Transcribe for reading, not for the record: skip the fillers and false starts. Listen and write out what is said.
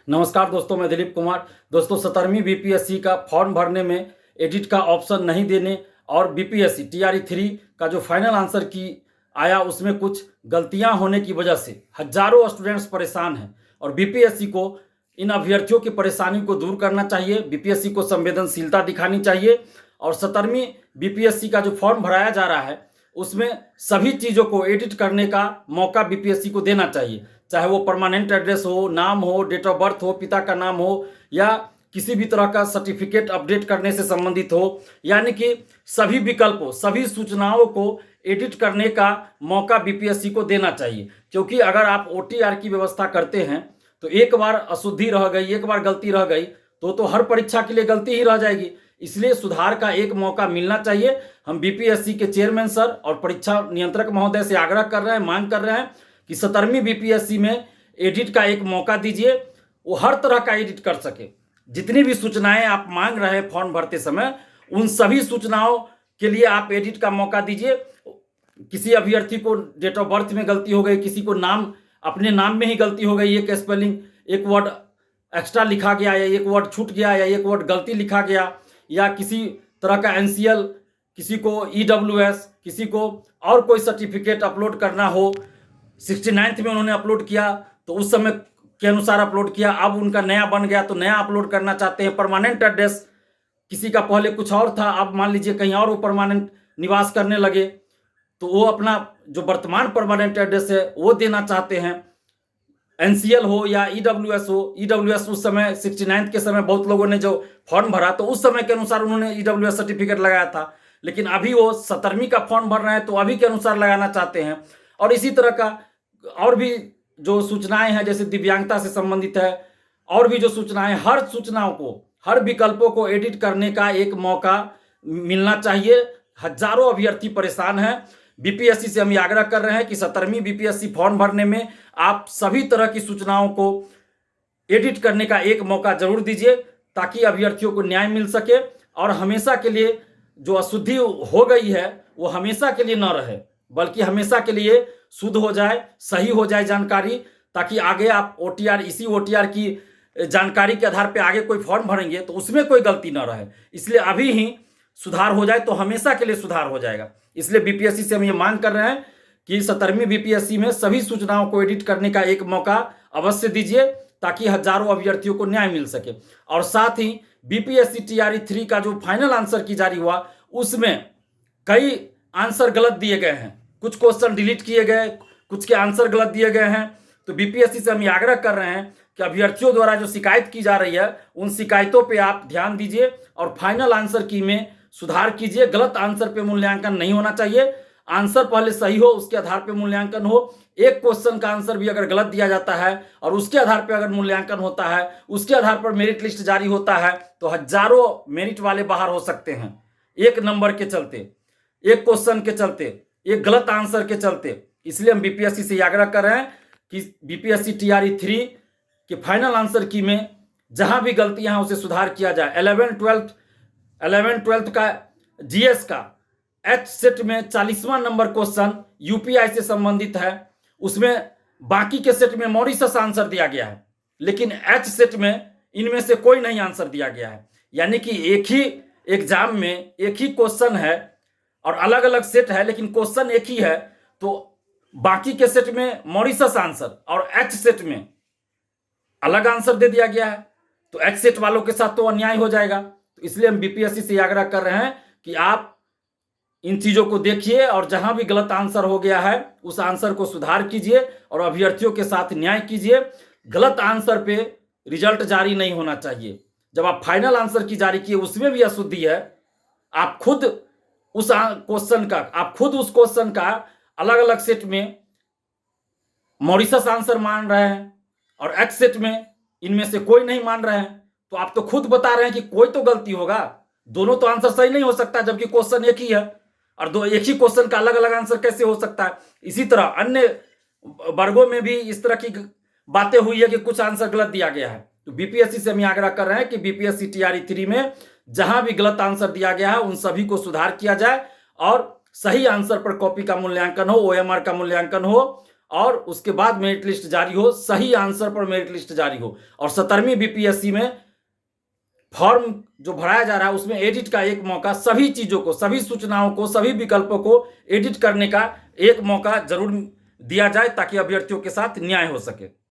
नमस्कार दोस्तों, मैं दिलीप कुमार। दोस्तों, 17वीं बीपीएससी का फॉर्म भरने में एडिट का ऑप्शन नहीं देने और बीपीएससी टीआरई 3 का जो फाइनल आंसर की आया उसमें कुछ गलतियां होने की वजह से हजारों स्टूडेंट्स परेशान हैं और बीपीएससी को इन अभ्यर्थियों की परेशानी को दूर करना चाहिए। बीपीएससी को संवेदनशीलता दिखानी चाहिए और 17वीं बीपीएससी का जो फॉर्म भराया जा रहा है उसमें सभी चीज़ों को एडिट करने का मौका बीपीएससी को देना चाहिए, चाहे वो परमानेंट एड्रेस हो, नाम हो, डेट ऑफ बर्थ हो, पिता का नाम हो या किसी भी तरह का सर्टिफिकेट अपडेट करने से संबंधित हो, यानी कि सभी विकल्पों, सभी सूचनाओं को एडिट करने का मौका बीपीएससी को देना चाहिए। क्योंकि अगर आप ओटीआर की व्यवस्था करते हैं तो एक बार अशुद्धि रह गई, एक बार गलती रह गई तो हर परीक्षा के लिए गलती ही रह जाएगी। इसलिए सुधार का एक मौका मिलना चाहिए। हम बीपीएससी के चेयरमैन सर और परीक्षा नियंत्रक महोदय से आग्रह कर रहे हैं, मांग कर रहे हैं कि 17वीं बीपीएससी में एडिट का एक मौका दीजिए, वो हर तरह का एडिट कर सके। जितनी भी सूचनाएं आप मांग रहे हैं फॉर्म भरते समय, उन सभी सूचनाओं के लिए आप एडिट का मौका दीजिए। किसी अभ्यर्थी को डेट ऑफ बर्थ में गलती हो गई, किसी को नाम, अपने नाम में ही गलती हो गई, एक स्पेलिंग, एक वर्ड एक्स्ट्रा लिखा गया या एक वर्ड छूट गया या एक वर्ड गलती लिखा गया, या किसी तरह का एनसीएल, किसी को ईडब्ल्यूएस, किसी को और कोई सर्टिफिकेट अपलोड करना हो, 69th में उन्होंने अपलोड किया तो उस समय के अनुसार अपलोड किया, अब उनका नया बन गया तो नया अपलोड करना चाहते हैं। परमानेंट एड्रेस, किसी का पहले कुछ और था, अब मान लीजिए कहीं और वो परमानेंट निवास करने लगे तो वो अपना जो वर्तमान परमानेंट एड्रेस है वो देना चाहते हैं। एनसीएल हो या ईडब्ल्यूएस हो, ईडब्ल्यूएस उस समय 69th के समय बहुत लोगों ने जो फॉर्म भरा तो उस समय के अनुसार उन्होंने ईडब्ल्यूएस सर्टिफिकेट लगाया था, लेकिन अभी वो 17वीं का फॉर्म भर रहे हैं तो अभी के अनुसार लगाना चाहते हैं। और इसी तरह का और भी जो सूचनाएं हैं, जैसे दिव्यांगता से संबंधित है, और भी जो सूचनाएं, हर सूचनाओं को, हर विकल्पों को एडिट करने का एक मौका मिलना चाहिए। हजारों अभ्यर्थी परेशान हैं। बीपीएससी से हम ये आग्रह कर रहे हैं कि 17वीं बीपीएससी फॉर्म भरने में आप सभी तरह की सूचनाओं को एडिट करने का एक मौका जरूर दीजिए ताकि अभ्यर्थियों को न्याय मिल सके और हमेशा के लिए जो अशुद्धि हो गई है वो हमेशा के लिए न रहे, बल्कि हमेशा के लिए शुद्ध हो जाए, सही हो जाए जानकारी, ताकि आगे आप ओटीआर, इसी ओटीआर की जानकारी के आधार पर आगे कोई फॉर्म भरेंगे तो उसमें कोई गलती न रहे। इसलिए अभी ही सुधार हो जाए तो हमेशा के लिए सुधार हो जाएगा। इसलिए बीपीएससी से हम ये मांग कर रहे हैं कि 17वीं बीपीएससी में सभी सूचनाओं को एडिट करने का एक मौका अवश्य दीजिए ताकि हजारों अभ्यर्थियों को न्याय मिल सके। और साथ ही बीपीएससी टीआरई 3 का जो फाइनल आंसर की जारी हुआ उसमें कई आंसर गलत दिए गए हैं, कुछ क्वेश्चन डिलीट किए गए, कुछ के आंसर गलत दिए गए हैं। तो बीपीएससी से हम ये आग्रह कर रहे हैं कि अभ्यर्थियों द्वारा जो शिकायत की जा रही है उन शिकायतों पे आप ध्यान दीजिए और फाइनल आंसर की में सुधार कीजिए। गलत आंसर पे मूल्यांकन नहीं होना चाहिए, आंसर पहले सही हो उसके आधार पे मूल्यांकन हो। एक क्वेश्चन का आंसर भी अगर गलत दिया जाता है और उसके आधार पे अगर मूल्यांकन होता है, उसके आधार पर मेरिट लिस्ट जारी होता है तो हजारों मेरिट वाले बाहर हो सकते हैं, एक नंबर के चलते, एक क्वेश्चन के चलते, एक गलत आंसर के चलते। इसलिए हम बीपीएससी से आग्रह कर रहे हैं कि बीपीएससी टीआरई 3 के फाइनल आंसर की में जहां भी गलतियां हैं उसे सुधार किया जाए। 11th का जीएस का एच सेट में 40वां नंबर क्वेश्चन यूपीआई से संबंधित है, उसमें बाकी के सेट में मॉरिशस आंसर दिया गया है, लेकिन एच सेट में इनमें से कोई नहीं आंसर दिया गया है। यानी कि एक ही एग्जाम में एक ही क्वेश्चन है और अलग अलग सेट है, लेकिन क्वेश्चन एक ही है, तो बाकी के सेट में मॉरिशस आंसर और एच सेट में अलग आंसर दे दिया गया है, तो एच सेट वालों के साथ तो अन्याय हो जाएगा। तो इसलिए हम बीपीएससी से आग्रह कर रहे हैं कि आप इन चीजों को देखिए और जहां भी गलत आंसर हो गया है उस आंसर को सुधार कीजिए और अभ्यर्थियों के साथ न्याय कीजिए। गलत आंसर पे रिजल्ट जारी नहीं होना चाहिए। जब आप फाइनल आंसर की जारी किए उसमें भी अशुद्धि है, आप खुद उस क्वेश्चन का अलग अलग सेट में मॉरिशस आंसर मान रहे हैं और एच सेट में इनमें से कोई नहीं मान रहे हैं, तो आप तो खुद बता रहे हैं कि कोई तो गलती होगा, दोनों तो आंसर सही नहीं हो सकता जबकि क्वेश्चन एक ही है और दो एक ही क्वेश्चन का अलग अलग आंसर कैसे हो सकता है। इसी तरह अन्य वर्गों में भी इस तरह की बातें हुई है कि कुछ आंसर गलत दिया गया है। तो बीपीएससी से हम आग्रह कर रहे हैं कि बीपीएससी टीआरई 3 में जहां भी गलत आंसर दिया गया है उन सभी को सुधार किया जाए और सही आंसर पर कॉपी का मूल्यांकन हो, ओएमआर का मूल्यांकन हो और उसके बाद मेरिट लिस्ट जारी हो, सही आंसर पर मेरिट लिस्ट जारी हो। और 17वीं बीपीएससी में फॉर्म जो भराया जा रहा है उसमें एडिट का एक मौका, सभी चीज़ों को, सभी सूचनाओं को, सभी विकल्पों को एडिट करने का एक मौका जरूर दिया जाए ताकि अभ्यर्थियों के साथ न्याय हो सके।